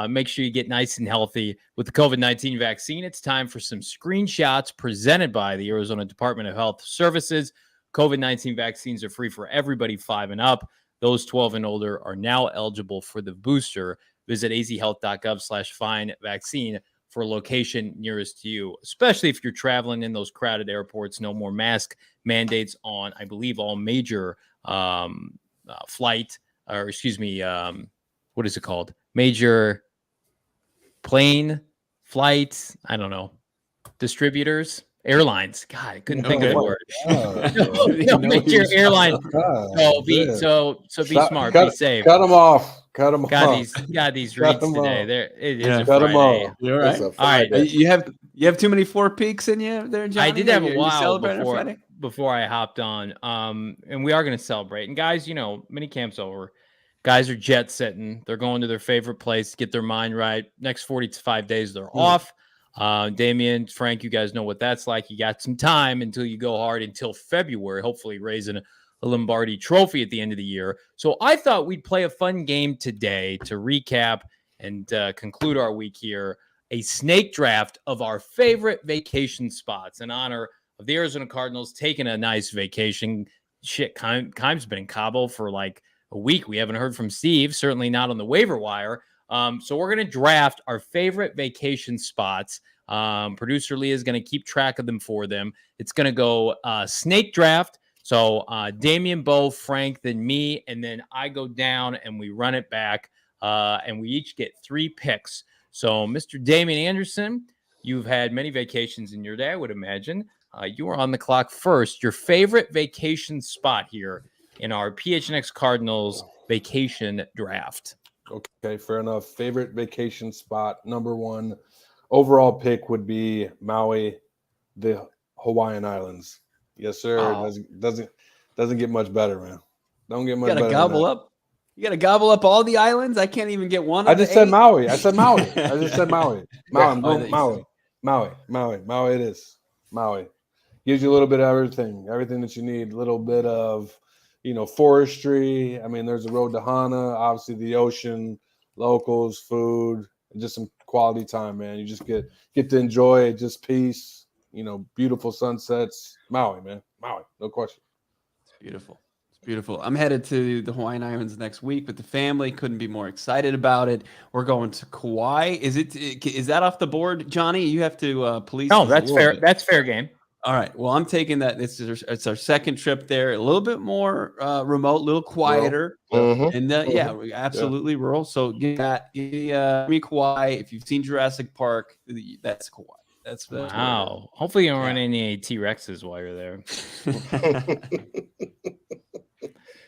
make sure you get nice and healthy with the COVID-19 vaccine. It's time for some screenshots presented by the Arizona Department of Health Services. COVID-19 vaccines are free for everybody 5 and up. Those 12 and older are now eligible for the booster. Visit azhealth.gov/find-vaccine for a location nearest to you, especially if you're traveling in those crowded airports. No more mask mandates on, I believe, all major flight, or excuse me, what is it called? Major plane flights, I don't know, distributors, airlines. God, I couldn't think of the word. Major airline. So be smart, be safe. Cut them off. Got these reads today. It is a cut them Friday. off. You're right. All right. You have too many 4 peaks in you there, Johnny? I did have a while before I hopped on. And we are going to celebrate. And guys, mini camp's over. Guys are jet setting. They're going to their favorite place to get their mind right. Next 45 days, they're off. Damien, Frank, you guys know what that's like. You got some time until you go hard until February, hopefully raising a Lombardi trophy at the end of the year. So I thought we'd play a fun game today to recap and conclude our week here. A snake draft of our favorite vacation spots in honor of the Arizona Cardinals taking a nice vacation. Shit, Keim's been in Cabo for like a week. We haven't heard from Steve, certainly not on the waiver wire. So we're going to draft our favorite vacation spots. Producer Leah is going to keep track of them for them. It's going to go snake draft. So Damien, Bo, Frank, then me, and then I go down and we run it back, and we each get 3 picks. So Mr. Damien Anderson, you've had many vacations in your day, I would imagine. You are on the clock first. Your favorite vacation spot here in our PHNX Cardinals vacation draft. Okay, fair enough. Favorite vacation spot, number 1 overall pick would be Maui, the Hawaiian Islands. Yes, sir. Oh. Doesn't get much better, man. Don't get much better. You got to gobble up all the islands. I can't even get one. I just said Maui. I just said Maui. Maui. It is Maui. Gives you a little bit of everything that you need. A little bit of, forestry. I mean, there's a road to Hana. Obviously, the ocean, locals, food, and just some quality time, man. You just get to enjoy just peace. Beautiful sunsets. Maui, man. Maui, no question. It's beautiful. It's beautiful. I'm headed to the Hawaiian Islands next week with the family. Couldn't be more excited about it. We're going to Kauai. Is that off the board, Johnny? You have to police. No, that's fair. That's fair game. All right. Well, I'm taking that. It's our second trip there. A little bit more remote, a little quieter, and we absolutely rural. So give me Kauai. If you've seen Jurassic Park, that's Kauai. That's wow. Hopefully you don't run any T-Rexes while you're there.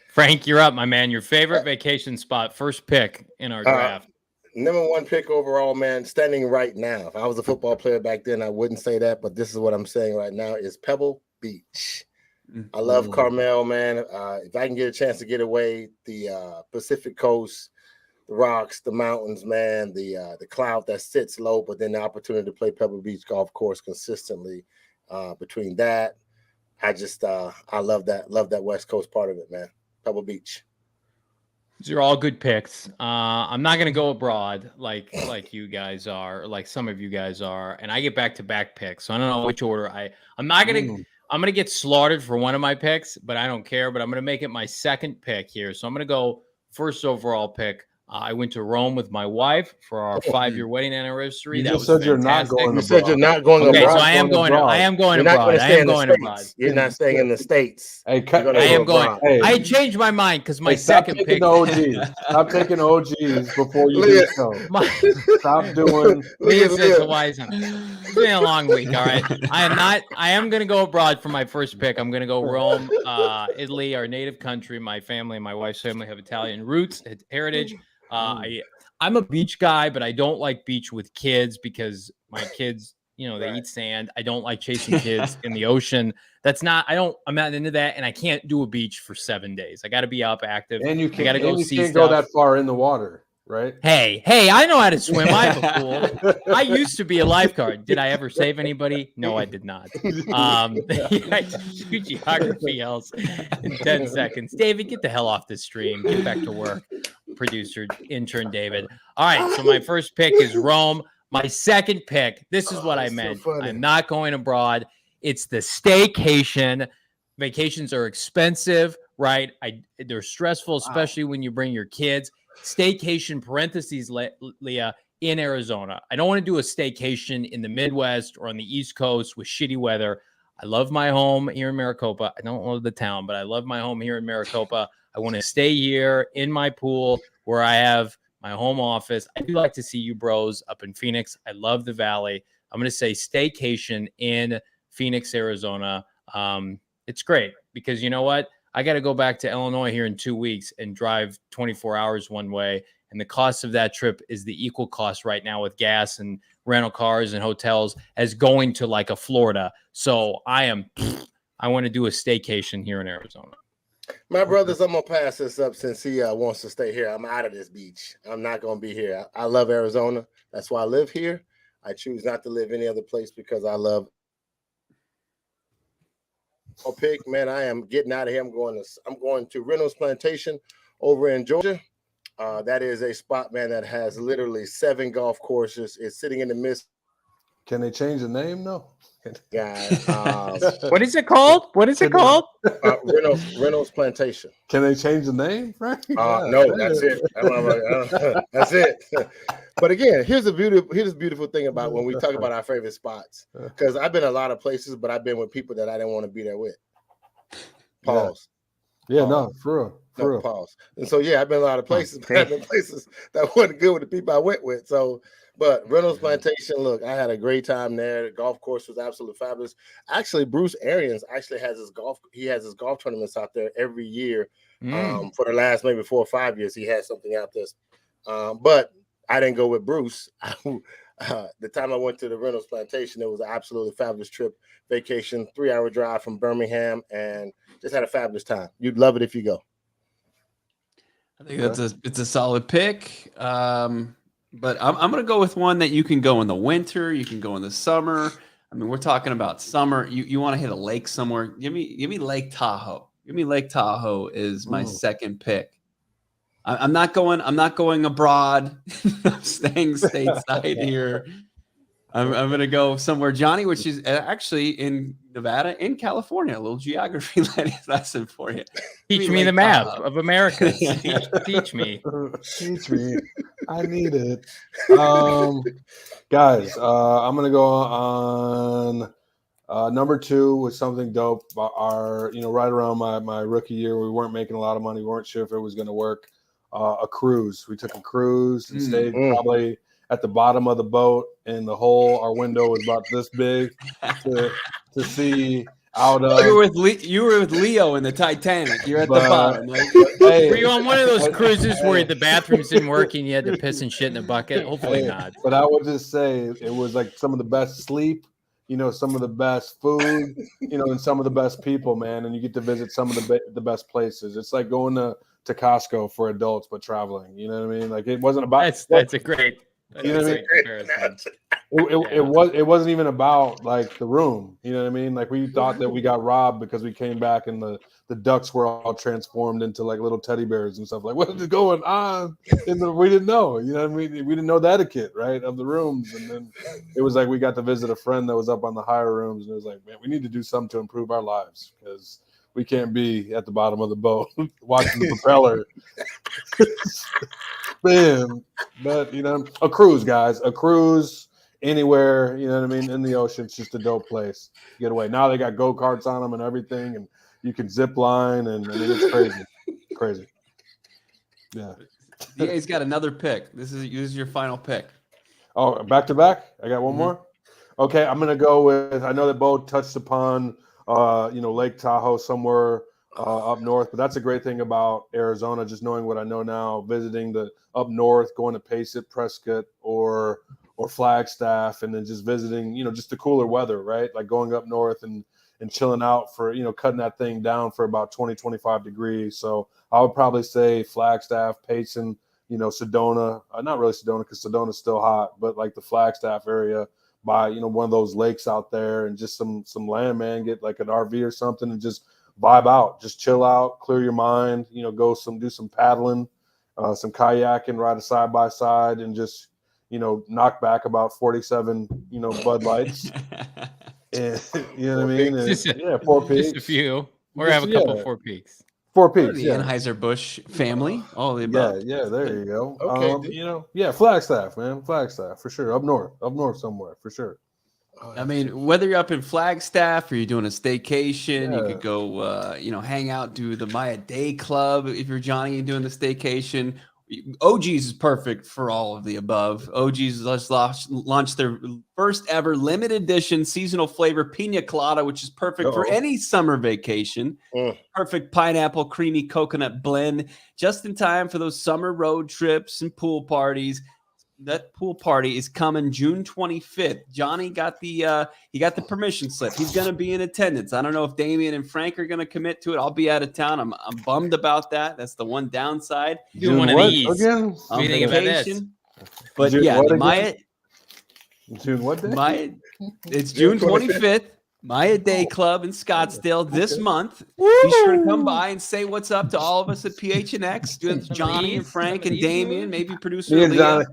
Frank, you're up, my man. Your favorite vacation spot, first pick in our draft. Number 1 pick overall, man, standing right now. If I was a football player back then, I wouldn't say that, but this is what I'm saying right now, is Pebble Beach. I love Carmel, man. If I can get a chance to get away, the Pacific Coast, the rocks, the mountains, man, the cloud that sits low, but then the opportunity to play Pebble Beach golf course consistently. Between that, I love that West Coast part of it, man. Pebble Beach. These are all good picks. I'm not going to go abroad like you guys are, or like some of you guys are, and I get back-to-back picks. So I don't know which order I'm not going to. I'm going to get slaughtered for one of my picks, but I don't care. But I'm going to make it my second pick here. So I'm going to go first overall pick. I went to Rome with my wife for our 5-year wedding anniversary. You said you're not going. You said you're not going abroad. Okay, so I am going abroad. I am going abroad. You're not staying in the States. I am going. Hey, I changed my mind because my second pick. Stop taking OGs before you do so. Stop doing. Leah says the wise one. It's been a long week. All right, I am going to go abroad for my first pick. I'm going to go Rome, Italy, our native country. My family, my wife's family have Italian roots, heritage. I'm a beach guy, but I don't like beach with kids because my kids, they eat sand. I don't like chasing kids in the ocean. I'm not into that. And I can't do a beach for 7 days. I got to be up active. And you can't go go that far in the water, right? Hey, I know how to swim. I have a pool. I used to be a lifeguard. Did I ever save anybody? No, I did not. I do geography else in 10 seconds. David, get the hell off this stream. Get back to work. Producer, intern David. All right, so my first pick is Rome. My second pick, this is what I meant. So I'm not going abroad. It's the staycation. Vacations are expensive, right? They're stressful, especially when you bring your kids. Staycation, parentheses, Leah, in Arizona. I don't want to do a staycation in the Midwest or on the East Coast with shitty weather. I love my home here in Maricopa. I don't love the town, but I love my home here in Maricopa. I want to stay here in my pool where I have my home office. I do like to see you bros up in Phoenix. I love the Valley. I'm going to say staycation in Phoenix, Arizona. It's great because you know what? I got to go back to Illinois here in 2 weeks and drive 24 hours one way. And the cost of that trip is the equal cost right now with gas and rental cars and hotels as going to like a Florida. So I want to do a staycation here in Arizona. My brothers, I'm going to pass this up since he wants to stay here. I'm out of this beach. I'm not going to be here. I love Arizona. That's why I live here. I choose not to live any other place because I love pick, man. I am getting out of here. I'm going to Reynolds Plantation over in Georgia. That is a spot, man, that has literally 7 golf courses. It's sitting in the midst. Can they change the name? No. Guys, what is it called? Reynolds Plantation. Can they change the name? Right? No, that's it. That's it. But again, here's the beautiful thing about when we talk about our favorite spots. Because I've been a lot of places, but I've been with people that I didn't want to be there with. Pause. Yeah, no, for real. Pause. And so, I've been a lot of places, but I've been places that wasn't good with the people I went with. So, but Reynolds Plantation, look, I had a great time there. The golf course was absolutely fabulous. Actually, Bruce Arians actually has his golf tournaments out there every year. For the last maybe 4 or 5 years, he has something out there. But I didn't go with Bruce. The time I went to the Reynolds Plantation, it was an absolutely fabulous trip, vacation, 3-hour drive from Birmingham, and just had a fabulous time. You'd love it if you go. I think it's a solid pick. But I'm going to go with one that you can go in the winter, you can go in the summer. I mean, we're talking about summer. You want to hit a lake somewhere? Give me Lake Tahoe. Give me Lake Tahoe is my second pick. I'm not going abroad. I'm staying stateside here. I'm going to go somewhere, Johnny, which is actually in Nevada, in California. A little geography lesson for you. Teach me the map of America. Teach me. Teach me. I need it. Guys, I'm going to go on number 2 with something dope. Right around my rookie year, we weren't making a lot of money. We weren't sure if it was going to work. A cruise. We took a cruise and stayed probably at the bottom of the boat in the hole. Our window was about this big to see out of. You were with Leo in the Titanic. You're at the bottom. Were you on one of those cruises where the bathrooms didn't work and you had to piss and shit in a bucket? Hopefully not. But I would just say it was like some of the best sleep some of the best food, and some of the best people, man. And you get to visit some of the best places. It's like going to Costco for adults, but traveling. You know what I mean? Like it wasn't about. That's a great. You know what I mean? Comparison. It wasn't even about like the room. You know what I mean? Like we thought that we got robbed because we came back and the ducks were all transformed into like little teddy bears and stuff. Like what is going on? We didn't know. You know what I mean? We didn't know the etiquette, right, of the rooms. And then it was like we got to visit a friend that was up on the higher rooms, and it was like, man, we need to do something to improve our lives because we can't be at the bottom of the boat watching the propeller. Man, but a cruise, guys, anywhere, you know what I mean, in the ocean, it's just a dope place to get away. Now they got go-karts on them and everything, and you can zip line, and I mean, it's crazy. Yeah. DA's got another pick. This is your final pick. Oh, back to back? I got one more? Okay, I'm going to go with, I know that Bo touched upon, Lake Tahoe somewhere up north, but that's a great thing about Arizona, just knowing what I know now, visiting the up north, going to Pace it, Prescott, or Flagstaff, and then just visiting, just the cooler weather, right? Like going up north and chilling out for, cutting that thing down for about 20, 25 degrees. So I would probably say Flagstaff, Payson, Sedona, not really Sedona because Sedona's still hot, but like the Flagstaff area by, one of those lakes out there and just some land, man, get like an RV or something and just vibe out, just chill out, clear your mind, do some paddling, some kayaking, ride a side by side and just, knock back about 47, Bud Lights. And, you know what I mean? And, 4 peaks. Just a few. Or have a couple 4 peaks. 4 peaks. The Anheuser-Busch family. All the above. Yeah, there you go. Okay. Flagstaff, man. Flagstaff, for sure. Up north somewhere, for sure. I mean, whether you're up in Flagstaff or you're doing a staycation, you could go, hang out, do the Maya Day Club if you're Johnny and doing the staycation. OG's is perfect for all of the above. OG's just launched their first ever limited edition seasonal flavor pina colada, which is perfect for any summer vacation. Perfect pineapple, creamy coconut blend, just in time for those summer road trips and pool parties. That pool party is coming June 25th. Johnny got the permission slip. He's going to be in attendance. I don't know if Damien and Frank are going to commit to it. I'll be out of town. I'm bummed about that. That's the one downside. Do one of these. Again? What do you think about this? But June yeah, June what day? It's June 25th. Maya Day Club in Scottsdale this month. Be sure to come by and say what's up to all of us at PHNX. With Johnny and Frank and Damien, maybe producer Leah.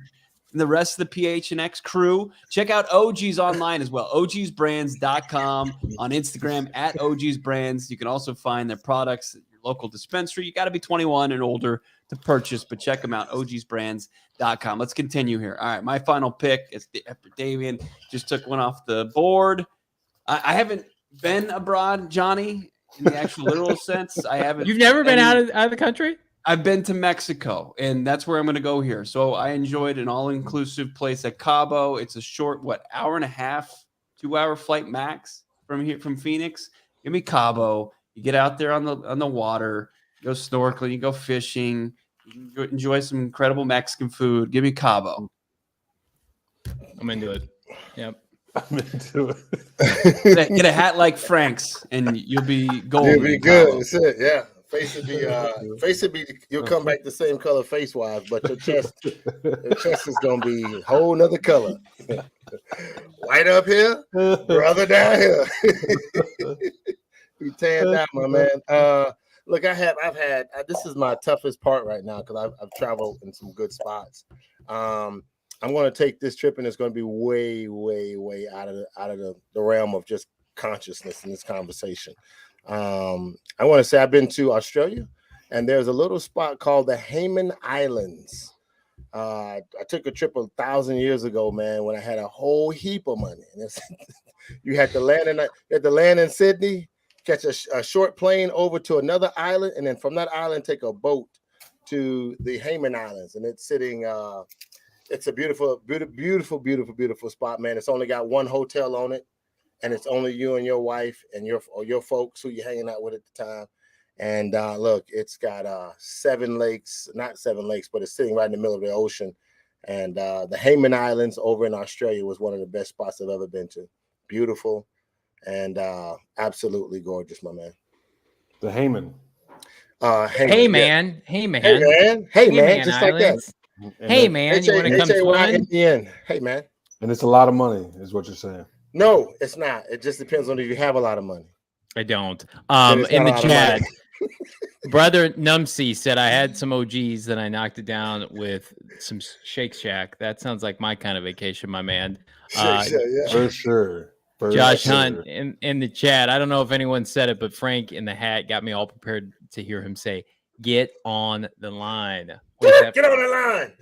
And the rest of the PHNX crew. Check out OG's online as well. ogsbrands.com, on Instagram at ogsbrands. You can also find their products at your local dispensary. You got to be 21 and older to purchase, but check them out, ogsbrands.com. Let's continue here. All right, my final pick is after Damien just took one off the board. I haven't been abroad, Johnny, in the actual literal sense. I haven't. You've never been out of the country? I've been to Mexico, and that's where I'm going to go here. So I enjoyed an all-inclusive place at Cabo. It's a short, hour and a half, 2-hour flight max from Phoenix. Give me Cabo. You get out there on the water, you go snorkeling, you go fishing, you can go enjoy some incredible Mexican food. Give me Cabo. I'm into it. Yep. I'm into it. Get a hat like Frank's, and you'll be golden. You'll be good. That's it. Yeah. Face would be. You'll come back the same color face wise, but your chest is gonna be a whole nother color. White up here, brother down here. You tan down, my man. Look, I've had. This is my toughest part right now because I've traveled in some good spots. I'm going to take this trip, and it's going to be way, way, way out of the realm of just consciousness in this conversation. I want to say I've been to Australia, and there's a little spot called the Hayman Islands. I took a trip 1,000 years ago, man, when I had a whole heap of money. And you had to land in Sydney, catch a short plane over to another island, and then from that island take a boat to the Hayman Islands. And it's sitting. It's a beautiful, beautiful, beautiful, beautiful spot, man. It's only got one hotel on it. And it's only you and your wife and your folks who you're hanging out with at the time. And look, it's got 7 lakes, not 7 lakes, but it's sitting right in the middle of the ocean. And the Hayman Islands over in Australia was one of the best spots I've ever been to. beautiful, and absolutely gorgeous, my man. The Heyman. Hey man, Just like that. Hey man, you want to come swimming? Hey man. And it's a lot of money, is what you're saying. No, it's not. It just depends on if you have a lot of money. I don't. In the chat, Brother Numsy said I had some OGs that I knocked it down with some Shake Shack. That sounds like my kind of vacation, my man. For sure. Josh Hunt in the chat. I don't know if anyone said it, but Frank in the hat got me all prepared to hear him say, "Get on the line." Get on the line.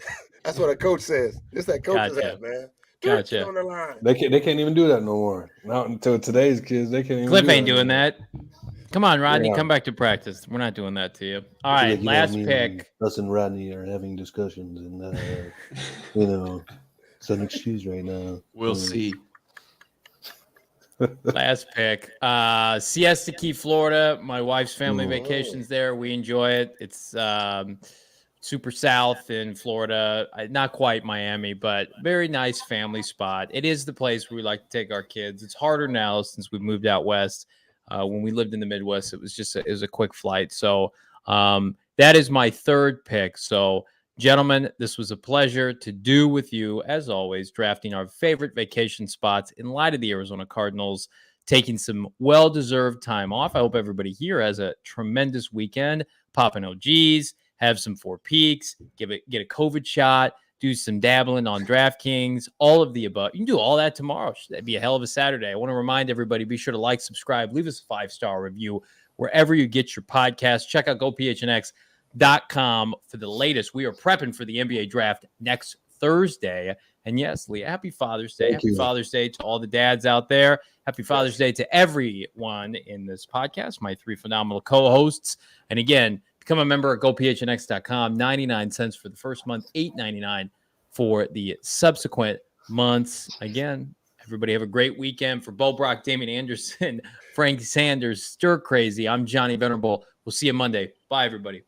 That's what a coach says. It's that coach's hat, man. Gotcha. Get on the line. They can't even do that no more. Not until today's kids. They can't even. Cliff ain't doing that. Come on, Rodney, come back to practice. We're not doing that to you. All right, last pick. Us and Rodney are having discussions, and it's an excuse right now. We'll see. Last pick. Siesta Key, Florida. My wife's family vacations there. We enjoy it. It's super south in Florida. Not quite Miami, but very nice family spot. It is the place where we like to take our kids. It's harder now since we moved out west. When we lived in the Midwest, it was a quick flight. So that is my third pick. So, gentlemen, this was a pleasure to do with you, as always, drafting our favorite vacation spots in light of the Arizona Cardinals taking some well-deserved time off. I hope everybody here has a tremendous weekend. Popping OGs, have some Four Peaks, get a COVID shot, do some dabbling on DraftKings, all of the above. You can do all that tomorrow. That'd be a hell of a Saturday. I want to remind everybody, be sure to like, subscribe, leave us a 5-star review wherever you get your podcast. Check out GoPHNX.com for the latest. We are prepping for the NBA draft next Thursday. And yes, Lee, happy Father's Day. Happy Father's Day to all the dads out there. Happy Father's Day to everyone in this podcast, my 3 phenomenal co-hosts. And again, become a member at GoPHNX.com. 99 cents for the first month, $8.99 for the subsequent months. Again, everybody have a great weekend. For Bo Brock, Damien Anderson, Frank Sanders, Stir Crazy, I'm Johnny Venerable. We'll see you Monday. Bye, everybody.